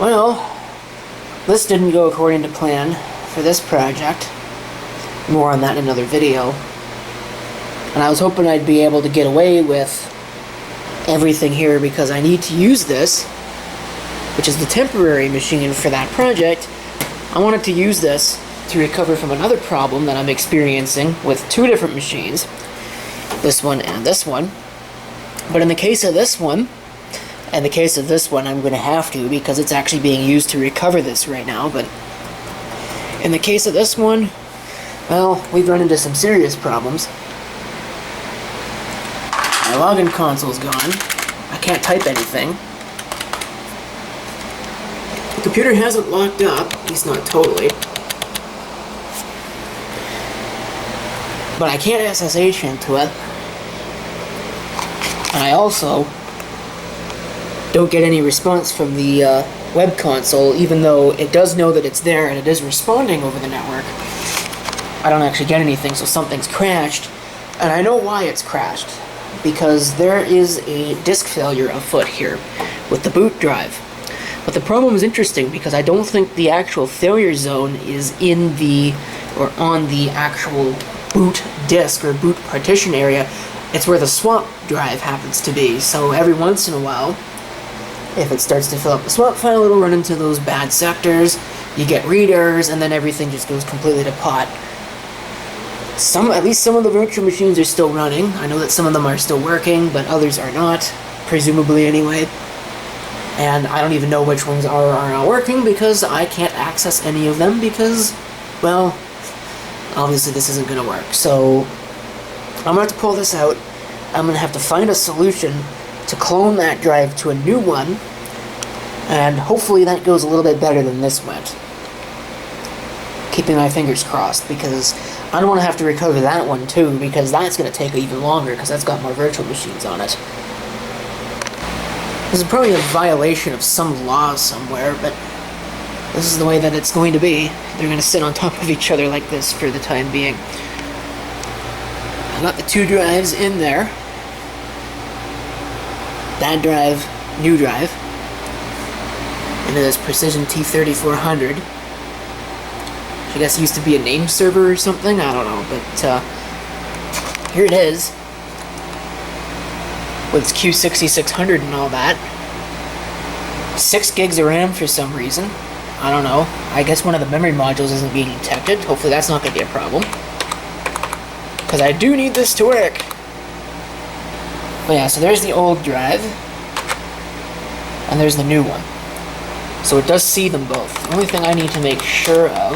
Well, this didn't go according to plan for this project. More on that in another video. And I was hoping I'd be able to get away with everything here because I need to use this, which is the temporary machine for that project. I wanted to use this to recover from another problem that I'm experiencing with two different machines. This one and this one. But in the case of this one, and the case of this one, I'm going to have to because it's actually being used to recover this right now. But in the case of this one, well, we've run into some serious problems. My login console's gone. I can't type anything. The computer hasn't locked up, at least not totally. But I can't SSH into it. And I also don't get any response from the web console, even though it does know that it's there and it is responding over the network. I don't actually get anything, so something's crashed. And I know why it's crashed. Because there is a disk failure afoot here with the boot drive. But the problem is interesting because I don't think the actual failure zone is in the, or on the actual boot disk or boot partition area. It's where the swap drive happens to be. So every once in a while, if it starts to fill up the swap file, it'll run into those bad sectors, you get read errors, and then everything just goes completely to pot. At least some of the virtual machines are still running. I know that some of them are still working, but others are not, presumably anyway. And I don't even know which ones are not working because I can't access any of them because, well, obviously this isn't going to work. So I'm going to have to pull this out. I'm going to have to find a solution to clone that drive to a new one, and hopefully that goes a little bit better than this went. Keeping my fingers crossed, because I don't want to have to recover that one too, because that's going to take even longer, because that's got more virtual machines on it. This is probably a violation of some law somewhere, but this is the way that it's going to be. They're going to sit on top of each other like this for the time being. I got the two drives in there. That drive, new drive, into this Precision T3400. I guess it used to be a name server or something, I don't know, but here it is, with its Q6600 and all that. 6 gigs of RAM for some reason, I don't know. I guess one of the memory modules isn't being detected. Hopefully that's not going to be a problem, because I do need this to work. But yeah, so there's the old drive, and there's the new one. So it does see them both. The only thing I need to make sure of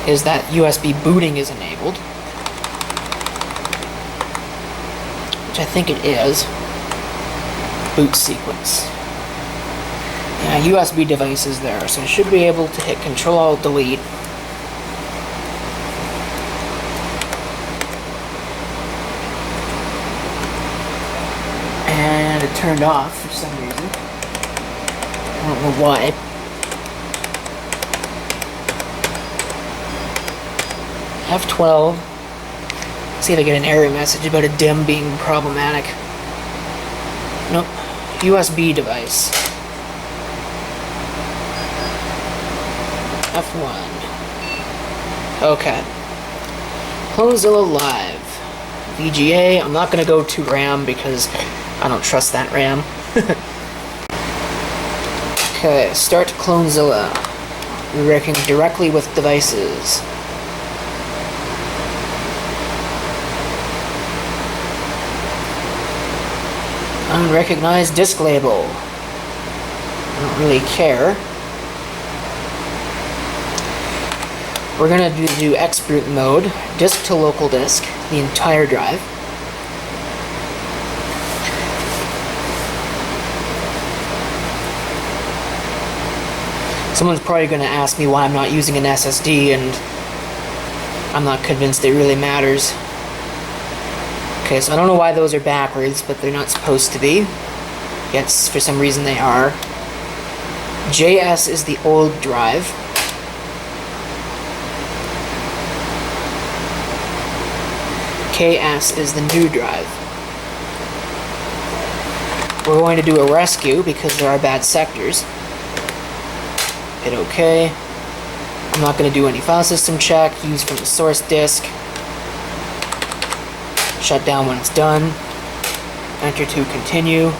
is that USB booting is enabled, which I think it is. Boot sequence. Yeah, USB device is there, so I should be able to hit Control-Alt-Delete. And it turned off for some reason. I don't know why. F12. See if I get an error message about a DIMM being problematic. Nope. USB device. F1. Okay. Clonezilla Live. VGA. I'm not going to go to RAM because I don't trust that RAM. Okay, start Clonezilla. We're working directly with devices. Unrecognized disk label. I don't really care. We're going to do expert mode, disk to local disk, the entire drive. Someone's probably going to ask me why I'm not using an SSD, and I'm not convinced it really matters. Okay, so I don't know why those are backwards, but they're not supposed to be. Yet, for some reason they are. JS is the old drive. KS is the new drive. we're going to do a rescue because there are bad sectors. Hit OK. I'm not going to do any file system check. Use from the source disk. Shut down when it's done. Enter to continue.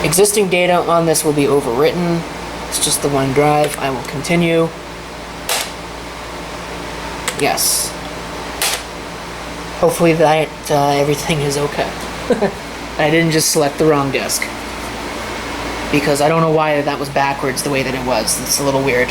Existing data on this will be overwritten. It's just the one drive. I will continue. Yes. Hopefully that everything is okay. I didn't just select the wrong disk. Because I don't know why that was backwards the way that it was. It's a little weird.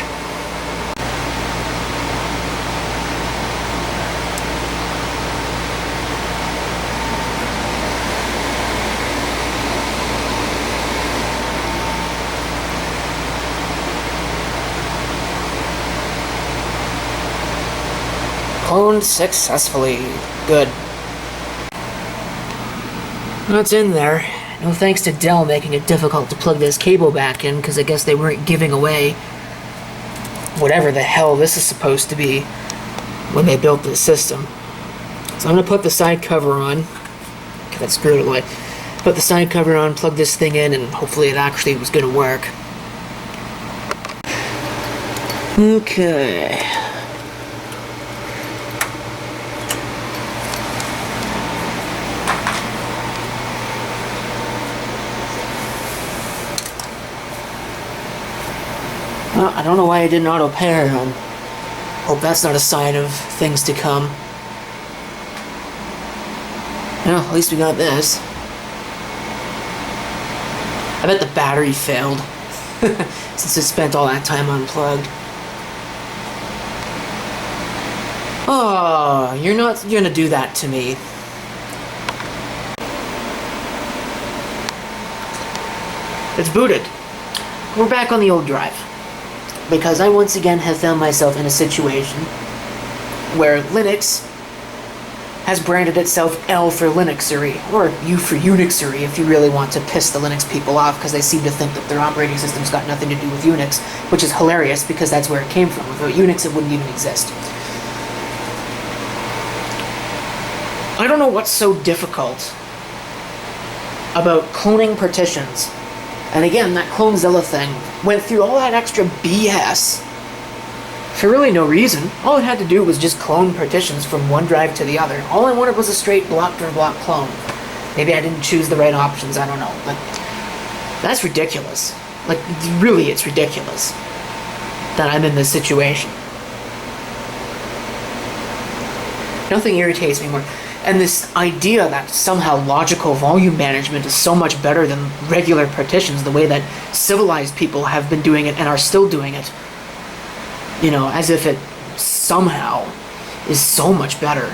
Cloned successfully. Good. That's in there. No thanks to Dell making it difficult to plug this cable back in, because I guess they weren't giving away whatever the hell this is supposed to be when they built this system. So I'm going to put the side cover on. Okay, that screwed it away. Put the side cover on, plug this thing in, and hopefully it actually was going to work. Okay. Well, I don't know why I didn't auto-pair. Hope that's not a sign of things to come. Well, at least we got this. I bet the battery failed. Since it spent all that time unplugged. Oh, you're not gonna do that to me. It's booted. We're back on the old drive. Because I once again have found myself in a situation where Linux has branded itself L for Linuxery, or U for Unixery if you really want to piss the Linux people off, because they seem to think that their operating system's got nothing to do with Unix, which is hilarious because that's where it came from. Without Unix it wouldn't even exist. I don't know what's so difficult about cloning partitions. And again, that CloneZilla thing went through all that extra BS for really no reason. All it had to do was just clone partitions from one drive to the other. All I wanted was a straight block-to-block clone. Maybe I didn't choose the right options, I don't know. But that's ridiculous. Like, really, it's ridiculous that I'm in this situation. Nothing irritates me more. And this idea that somehow logical volume management is so much better than regular partitions, the way that civilized people have been doing it and are still doing it. You know, as if it somehow is so much better.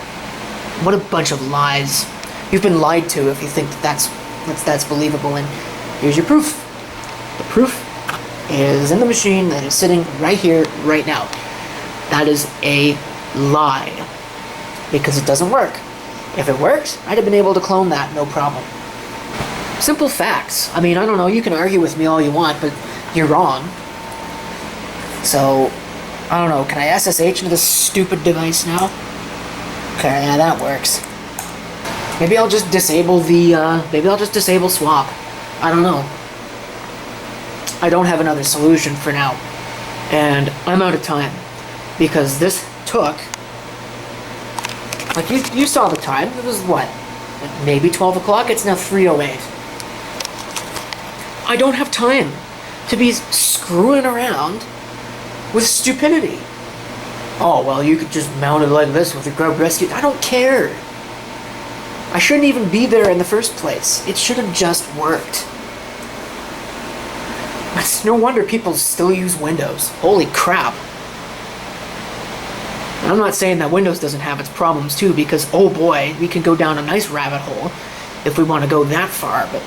What a bunch of lies. You've been lied to if you think that that's believable, and here's your proof. The proof is in the machine that is sitting right here, right now. That is a lie. Because it doesn't work. If it worked, I'd have been able to clone that, no problem. Simple facts. I mean, I don't know, you can argue with me all you want, but you're wrong. So, I don't know, can I SSH into this stupid device now? Okay, yeah, that works. Maybe I'll just disable swap. I don't know. I don't have another solution for now. And I'm out of time. Because this took... Like, you saw the time. It was, what? Maybe 12 o'clock? It's now 3:08. I don't have time to be screwing around with stupidity. Oh, well, you could just mount it like this with a grub rescue. I don't care. I shouldn't even be there in the first place. It should have just worked. It's no wonder people still use Windows. Holy crap. I'm not saying that Windows doesn't have its problems too, because oh boy, we can go down a nice rabbit hole if we want to go that far, but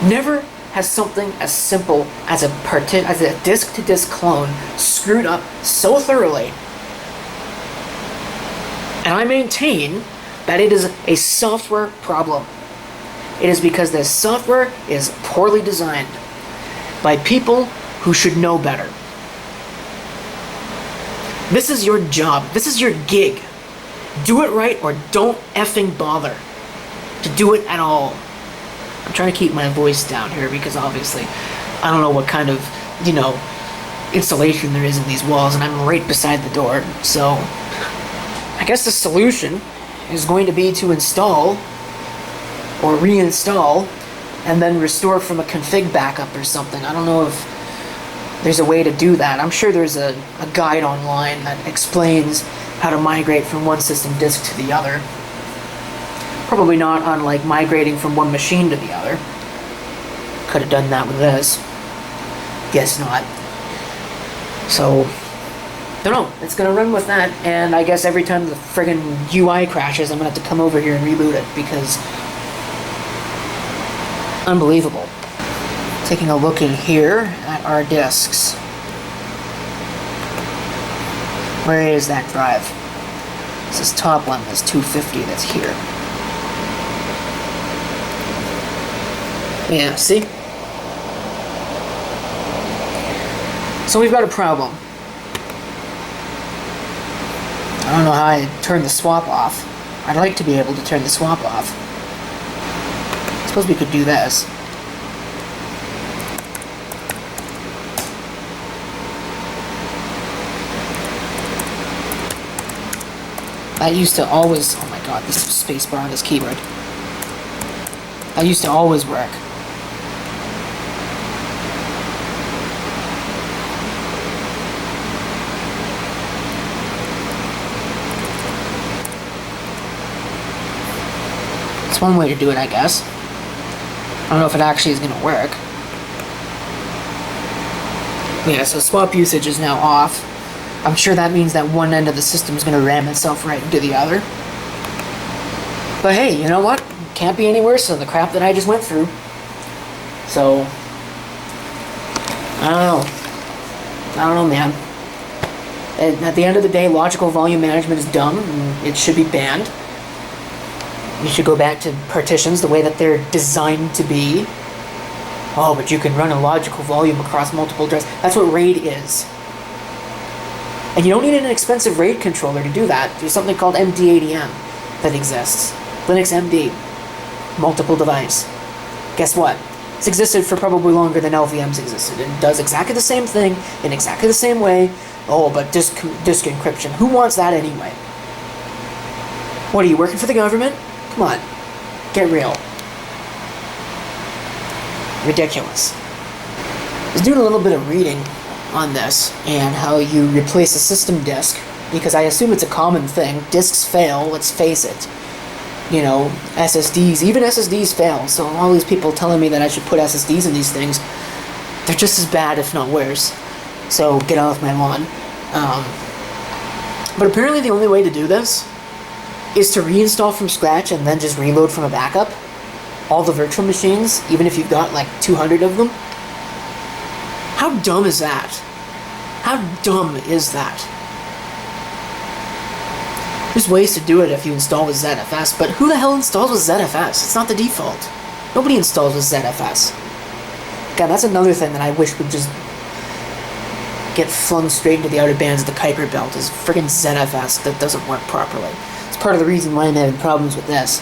never has something as simple as a disk-to-disk clone screwed up so thoroughly. And I maintain that it is a software problem. It is because this software is poorly designed by people who should know better. This is your job. This is your gig. Do it right or don't effing bother to do it at all. I'm trying to keep my voice down here because obviously I don't know what kind of, installation there is in these walls, and I'm right beside the door. So I guess the solution is going to be to install or reinstall and then restore from a config backup or something. I don't know if there's a way to do that. I'm sure there's a guide online that explains how to migrate from one system disk to the other. Probably not on like migrating from one machine to the other. Could have done that with this. Guess not. So, don't know. It's gonna run with that, and I guess every time the friggin' UI crashes, I'm gonna have to come over here and reboot it because unbelievable. Taking a look in here at our disks. Where is that drive? This is top one. This 250 that's here. Yeah, see? So we've got a problem. I don't know how I turn the swap off. I'd like to be able to turn the swap off. I suppose we could do this. That used to always... Oh my god, this spacebar on this keyboard. That used to always work. It's one way to do it, I guess. I don't know if it actually is going to work. Yeah, so swap usage is now off. I'm sure that means that one end of the system is going to ram itself right into the other. But hey, you know what? Can't be any worse than the crap that I just went through. So, I don't know, man. At the end of the day, logical volume management is dumb, and it should be banned. You should go back to partitions the way that they're designed to be. Oh, but you can run a logical volume across multiple drives. That's what RAID is. And you don't need an expensive RAID controller to do that. There's something called MD80M that exists. Linux MD. Multiple device. Guess what? It's existed for probably longer than LVM's existed. And does exactly the same thing in exactly the same way. Oh, but disk encryption. Who wants that anyway? What, are you working for the government? Come on. Get real. Ridiculous. I was doing a little bit of reading on this and how you replace a system disk, because I assume it's a common thing. Disks fail, let's face it. You know, SSDs, even SSDs fail, so all these people telling me that I should put SSDs in these things, they're just as bad, if not worse. So get off my lawn. But apparently the only way to do this is to reinstall from scratch and then just reload from a backup. All the virtual machines, even if you've got like 200 of them. How dumb is that? How dumb is that? There's ways to do it if you install with ZFS, but who the hell installs with ZFS? It's not the default. Nobody installs with ZFS. God, that's another thing that I wish would just get flung straight into the outer bands of the Kuiper belt, is friggin' ZFS that doesn't work properly. It's part of the reason why I'm having problems with this.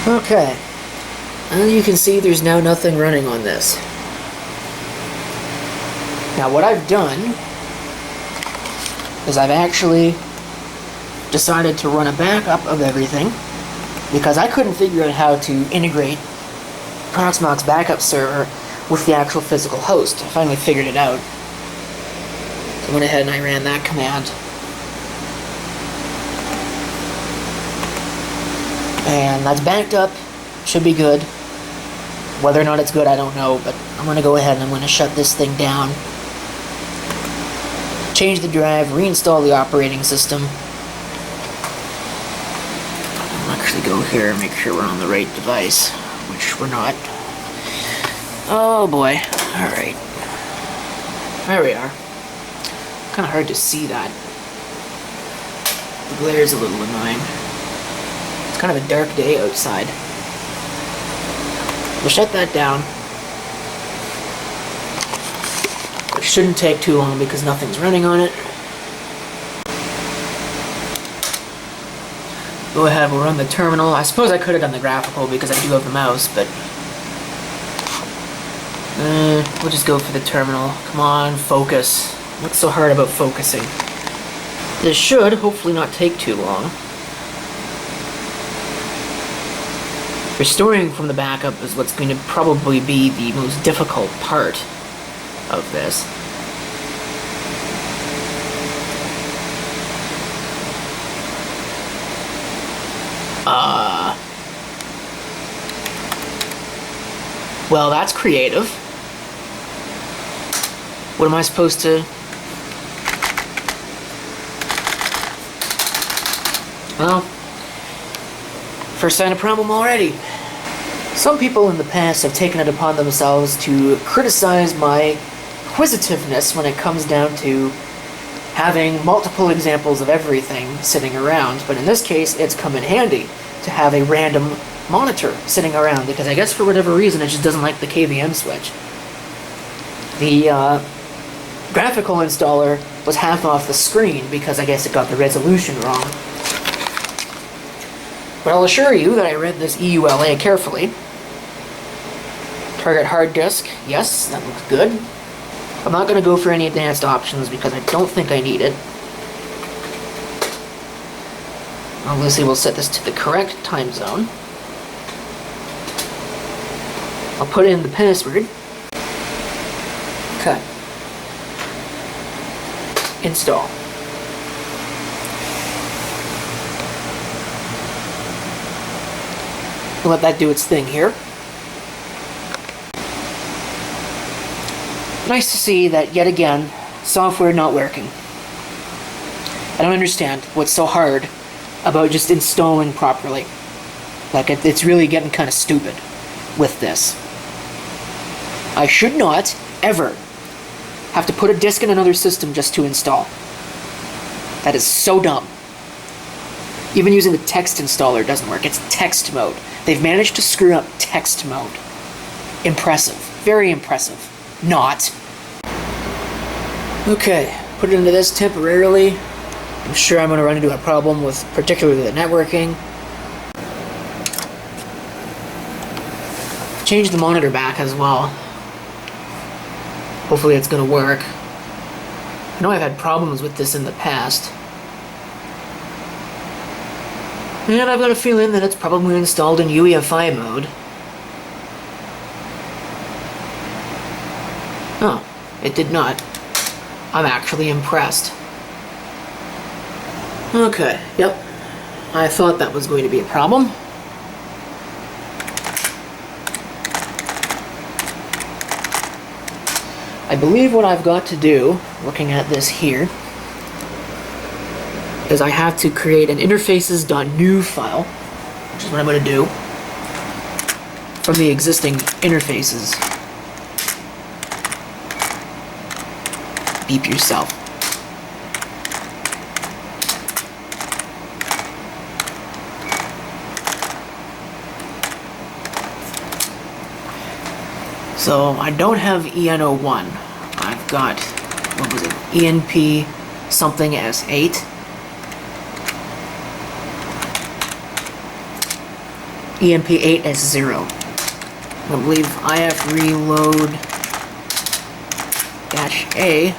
Okay. Well, you can see there's now nothing running on this. Now what I've done is I've actually decided to run a backup of everything, because I couldn't figure out how to integrate Proxmox backup server with the actual physical host. I finally figured it out. So I went ahead and I ran that command. And that's backed up. Should be good. Whether or not it's good, I don't know, but I'm going to go ahead and I'm going to shut this thing down. Change the drive, reinstall the operating system. I'll actually go here and make sure we're on the right device, which we're not. Oh boy. Alright. There we are. Kind of hard to see that. The glare is a little annoying. It's kind of a dark day outside. We'll shut that down. It shouldn't take too long because nothing's running on it. go ahead, we'll run the terminal. I suppose I could have done the graphical because I do have the mouse, but we'll just go for the terminal. Come on, focus. What's so hard about focusing? This should hopefully not take too long. Restoring from the backup is what's going to probably be the most difficult part of this. Well, that's creative. What am I supposed to... Well, first sign of problem already. Some people in the past have taken it upon themselves to criticize my inquisitiveness when it comes down to having multiple examples of everything sitting around, but in this case, it's come in handy to have a random monitor sitting around, because I guess for whatever reason it just doesn't like the KVM switch. The graphical installer was half off the screen because I guess it got the resolution wrong. But I'll assure you that I read this EULA carefully. Target hard disk, yes, that looks good. I'm not going to go for any advanced options because I don't think I need it. Obviously we'll set this to the correct time zone. I'll put in the password. Okay. Install. We'll let that do its thing here. Nice to see that, yet again, software not working. I don't understand what's so hard about just installing properly. Like, it's really getting kind of stupid with this. I should not, ever, have to put a disk in another system just to install. That is so dumb. Even using the text installer doesn't work. It's text mode. They've managed to screw up text mode. Impressive. Very impressive. Not. Okay, put it into this temporarily. I'm sure I'm going to run into a problem with particularly the networking. Change the monitor back as well. Hopefully it's going to work. I know I've had problems with this in the past. And I've got a feeling that it's probably installed in UEFI mode. Oh, it did not. I'm actually impressed. Okay, yep. I thought that was going to be a problem. I believe what I've got to do, looking at this here, is I have to create an interfaces.new file, which is what I'm going to do, from the existing interfaces. Beep yourself. So I don't have EN01. I've got, what was it, ENP something S8. EMP8 S0. I believe IF reload -A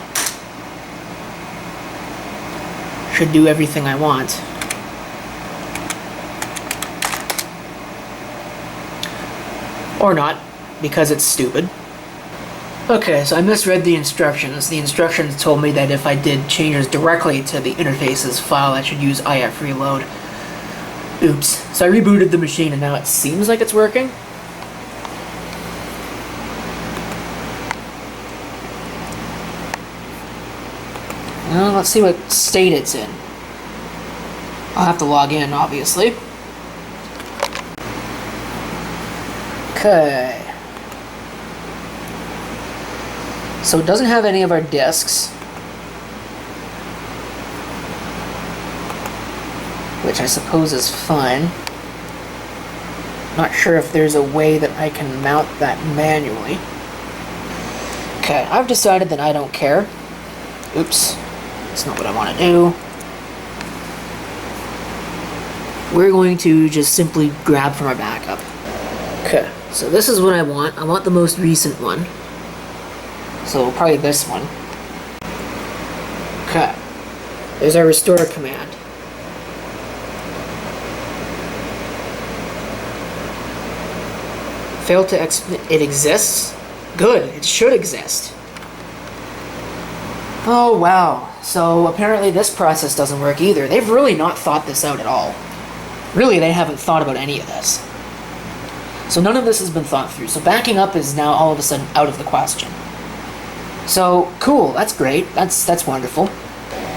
should do everything I want. Or not, because it's stupid. Okay, so I misread the instructions. The instructions told me that if I did changes directly to the interfaces file, I should use IF reload. Oops. So I rebooted the machine and now it seems like it's working. Well, let's see what state it's in. I'll have to log in, obviously. Okay. So it doesn't have any of our disks, which I suppose is fine. Not sure if there's a way that I can mount that manually. Okay, I've decided that I don't care. Oops, that's not what I want to do. we're going to just simply grab from our backup. Okay, so this is what I want. I want the most recent one. So probably this one. Okay, there's our restore command. Failed to it exists? Good, it should exist. Oh wow, so apparently this process doesn't work either. They've really not thought this out at all. Really, they haven't thought about any of this. So none of this has been thought through. So backing up is now all of a sudden out of the question. So cool, that's great, that's wonderful.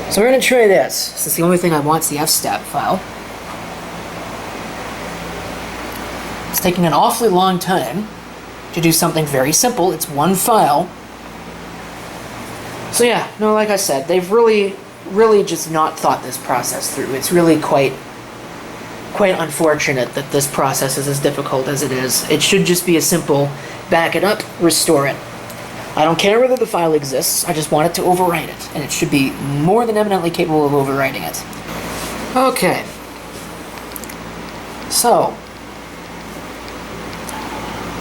So we're gonna try this, since the only thing I want is the fstab file. It's taking an awfully long time to do something very simple. It's one file. So yeah, no, like I said, they've really just not thought this process through. It's really quite unfortunate that this process is as difficult as it is. It should just be a simple back it up, restore it. I don't care whether the file exists, I just want it to overwrite it, and it should be more than eminently capable of overwriting it. Okay. So,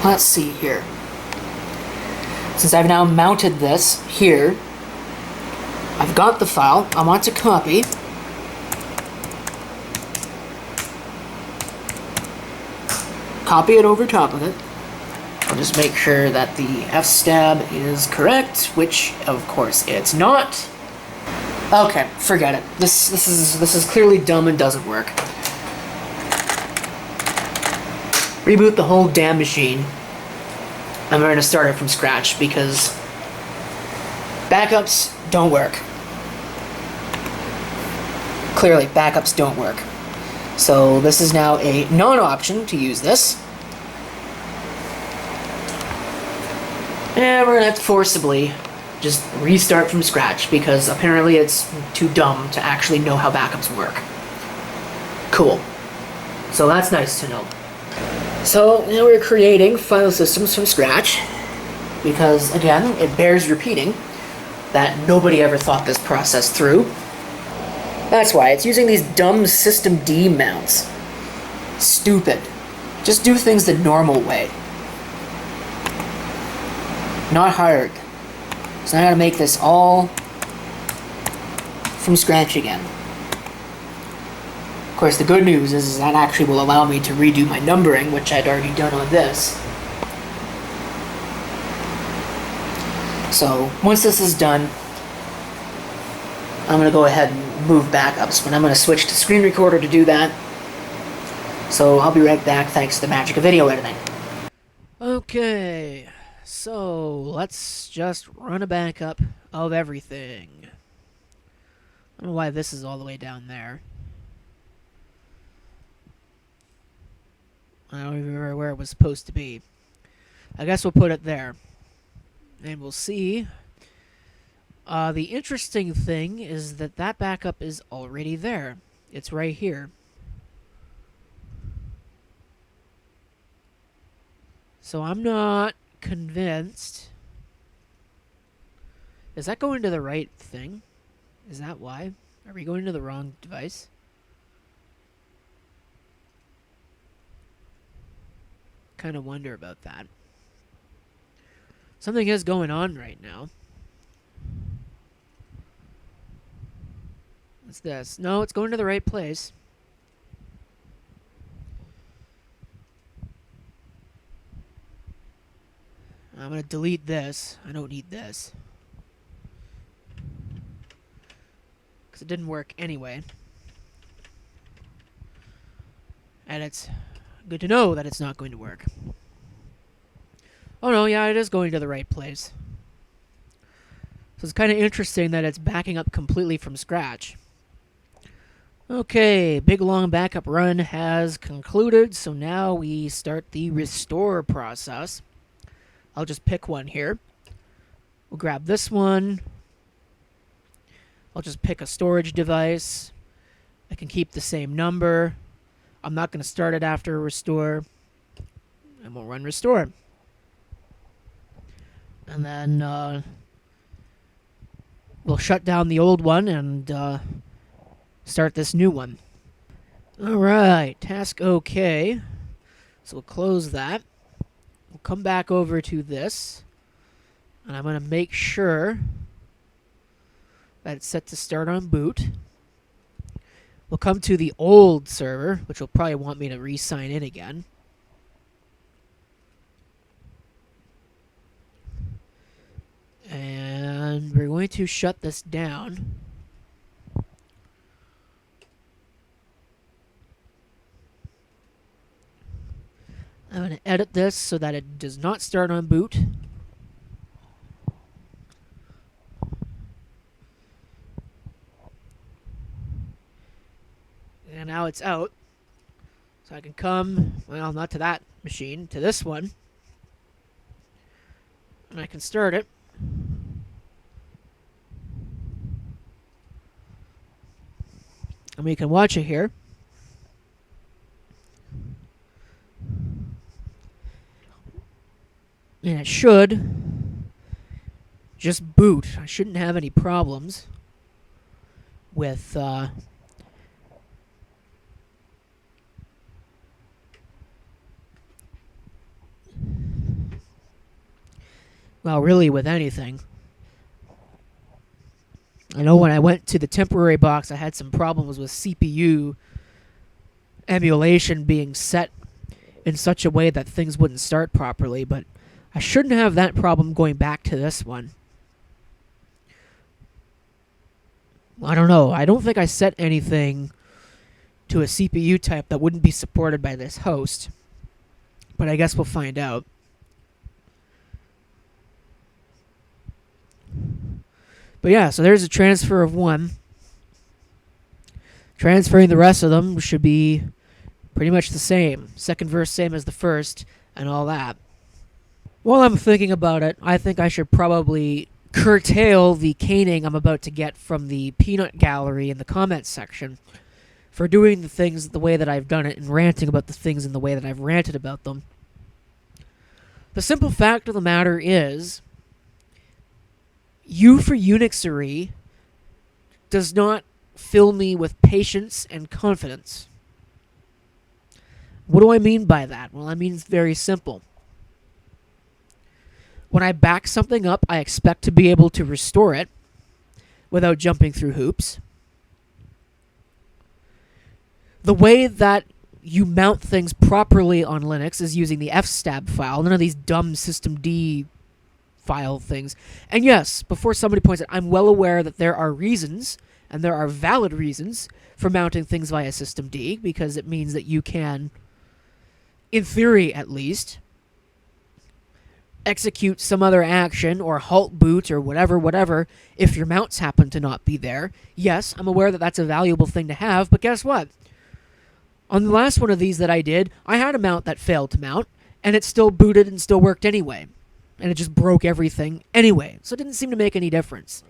let's see here. Since I've now mounted this here, I've got the file. I want to copy. Copy it over top of it. I'll just make sure that the fstab is correct, which of course it's not. Okay, forget it. This is clearly dumb and doesn't work. Reboot the whole damn machine. I'm going to start it from scratch because backups don't work. Clearly, backups don't work. So this is now a non-option to use this. And we're going to have to forcibly just restart from scratch because apparently it's too dumb to actually know how backups work. Cool. So that's nice to know. So now we're creating file systems from scratch because, again, it bears repeating that nobody ever thought this process through. That's why it's using these dumb systemd mounts. Stupid. Just do things the normal way. Not hard. So now I gotta make this all from scratch again. Of course, the good news is that actually will allow me to redo my numbering, which I'd already done on this. So, once this is done, I'm going to go ahead and move backups, but I'm going to switch to screen recorder to do that. So, I'll be right back thanks to the magic of video editing. Okay, so let's just run a backup of everything. I don't know why this is all the way down there. I don't even remember where it was supposed to be. I guess we'll put it there. And we'll see. The interesting thing is that that backup is already there. It's right here. So I'm not convinced. Is that going to the right thing? Is that why? Are we going to the wrong device? Kind of wonder about that. Something is going on right now. What's this? No, it's going to the right place. I'm going to delete this. I don't need this. Because it didn't work anyway. And it's good to know that it's not going to work. Oh no, yeah, it is going to the right place. So it's kind of interesting that it's backing up completely from scratch. Okay, big long backup run has concluded, so now we start the restore process. I'll just pick one here. We'll grab this one. I'll just pick a storage device. I can keep the same number. I'm not going to start it after restore. And we'll run restore. And then we'll shut down the old one and start this new one. Alright, task okay. So we'll close that. We'll come back over to this. And I'm going to make sure that it's set to start on boot. We'll come to the old server, which will probably want me to re-sign in again. And we're going to shut this down. I'm going to edit this so that it does not start on boot. And now it's out. So I can come, well, not to that machine, to this one. And I can start it. And we can watch it here. And it should just boot. I shouldn't have any problems with well, really with anything. I know when I went to the temporary box, I had some problems with CPU emulation being set in such a way that things wouldn't start properly, but I shouldn't have that problem going back to this one. I don't know. I don't think I set anything to a CPU type that wouldn't be supported by this host, but I guess we'll find out. But yeah, so there's a transfer of one. Transferring the rest of them should be pretty much the same. Second verse same as the first, and all that. While I'm thinking about it, I think I should probably curtail the caning I'm about to get from the peanut gallery in the comments section for doing the things the way that I've done it and ranting about the things in the way that I've ranted about them. The simple fact of the matter is, U for Unixery does not fill me with patience and confidence. What do I mean by that? Well, I mean it's very simple. When I back something up, I expect to be able to restore it without jumping through hoops. The way that you mount things properly on Linux is using the fstab file. None of these dumb systemd file things. And yes, before somebody points out, I'm well aware that there are reasons, and there are valid reasons, for mounting things via systemd, because it means that you can, in theory at least, execute some other action or halt boot or whatever if your mounts happen to not be there. Yes, I'm aware that that's a valuable thing to have, but guess what? On the last one of these that I did, I had a mount that failed to mount, and it still booted and still worked anyway. And it just broke everything anyway, so it didn't seem to make any difference.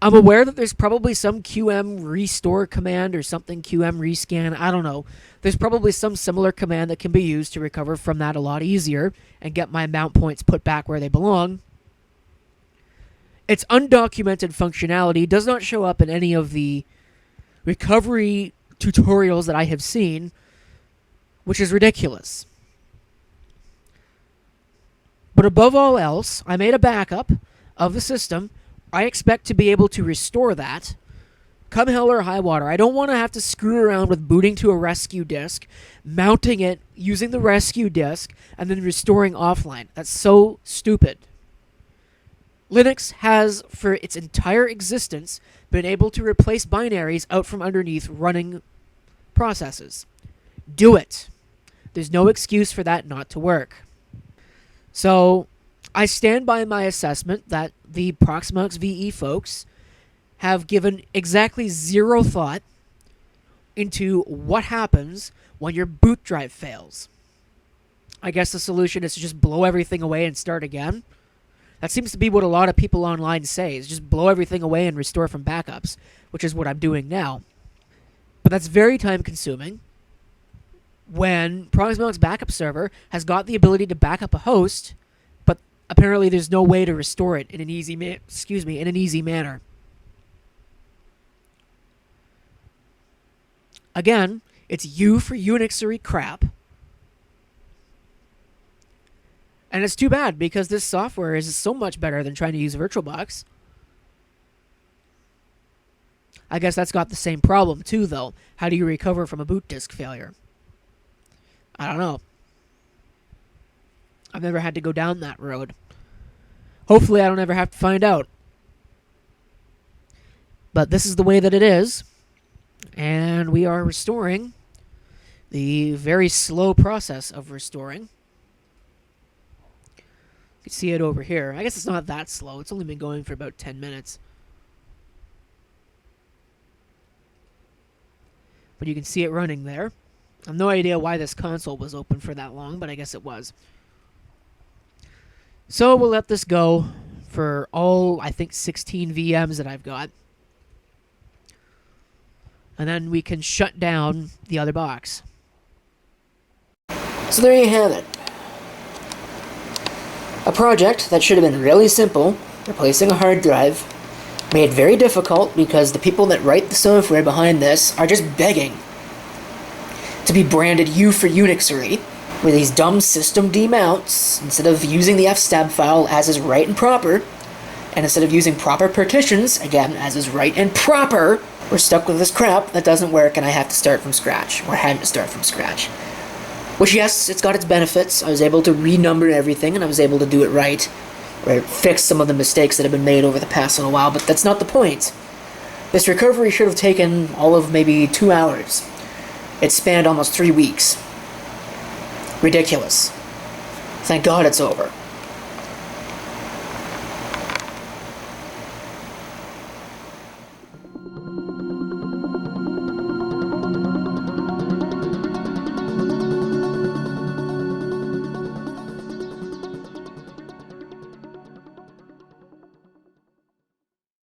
I'm aware that there's probably some QM restore command or something, QM rescan, I don't know. There's probably some similar command that can be used to recover from that a lot easier and get my mount points put back where they belong. Its undocumented functionality does not show up in any of the recovery tutorials that I have seen, which is ridiculous. But above all else, I made a backup of the system. I expect to be able to restore that, come hell or high water. I don't want to have to screw around with booting to a rescue disk, mounting it, using the rescue disk, and then restoring offline. That's so stupid. Linux has, for its entire existence, been able to replace binaries out from underneath running processes. Do it. There's no excuse for that not to work. So, I stand by my assessment that the Proxmox VE folks have given exactly zero thought into what happens when your boot drive fails. I guess the solution is to just blow everything away and start again. That seems to be what a lot of people online say, is just blow everything away and restore from backups, which is what I'm doing now. But that's very time consuming when Proxmox backup server has got the ability to back up a host, but apparently there's no way to restore it in an easy manner. Again, it's U for Unixery crap. And it's too bad because this software is so much better than trying to use VirtualBox. I guess that's got the same problem too, though. How do you recover from a boot disk failure? I don't know. I've never had to go down that road. Hopefully I don't ever have to find out. But this is the way that it is. And we are restoring the very slow process of restoring. You can see it over here. I guess it's not that slow. It's only been going for about 10 minutes. But you can see it running there. I have no idea why this console was open for that long, but I guess it was. So we'll let this go for all, I think, 16 VMs that I've got. And then we can shut down the other box. So there you have it. A project that should have been really simple, replacing a hard drive, made very difficult because the people that write the software behind this are just begging to be branded U for Unixery with these dumb system demounts instead of using the fstab file as is right and proper, and instead of using proper partitions, again, as is right and proper, we're stuck with this crap that doesn't work and I have to start from scratch, or had to start from scratch. Which, yes, it's got its benefits. I was able to renumber everything and I was able to do it right, or fix some of the mistakes that have been made over the past little while, but that's not the point. This recovery should have taken all of maybe 2 hours. It spanned almost 3 weeks. Ridiculous. Thank God it's over.